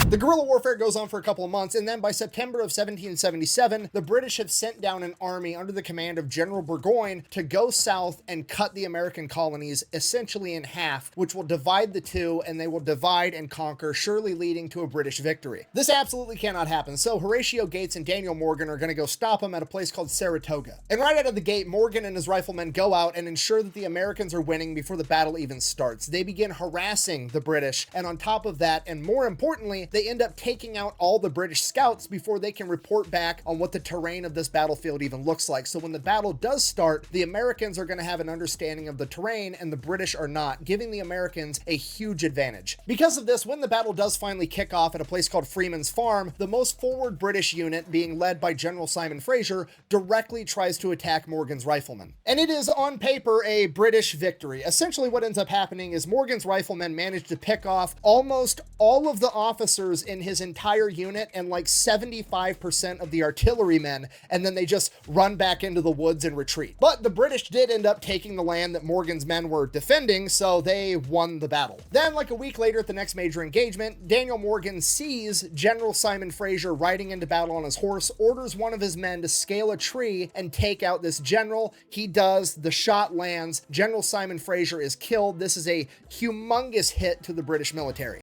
The guerrilla warfare goes on for a couple of months, and then by September of 1777, the British have sent down an army under the command of General Burgoyne to go south and cut the American colonies essentially in half, which will divide the two, and they will divide and conquer, surely leading to a British victory. This absolutely cannot happen, so Horatio Gates and Daniel Morgan are going to go stop them at a place called Saratoga. And right out of the gate, Morgan and his riflemen go out and ensure that the Americans are winning before the battle even starts. They begin harassing the British, and on top of that, and more importantly, they end up taking out all the British scouts before they can report back on what the terrain of this battlefield even looks like. So when the battle does start, the Americans are going to have an understanding of the terrain and the British are not, giving the Americans a huge advantage. Because of this, when the battle does finally kick off at a place called Freeman's Farm, the most forward British unit, being led by General Simon Fraser, directly tries to attack Morgan's riflemen. And it is on paper a British victory. Essentially what ends up happening is Morgan's riflemen manage to pick off almost all of the officers in his entire unit and like 75% of the artillerymen, and then they just run back into the woods and retreat. But the British did end up taking the land that Morgan's men were defending, so they won the battle. Then, like a week later at the next major engagement, Daniel Morgan sees General Simon Fraser riding into battle on his horse, orders one of his men to scale a tree and take out this general. He does, the shot lands, General Simon Fraser is killed. This is a humongous hit to the British military.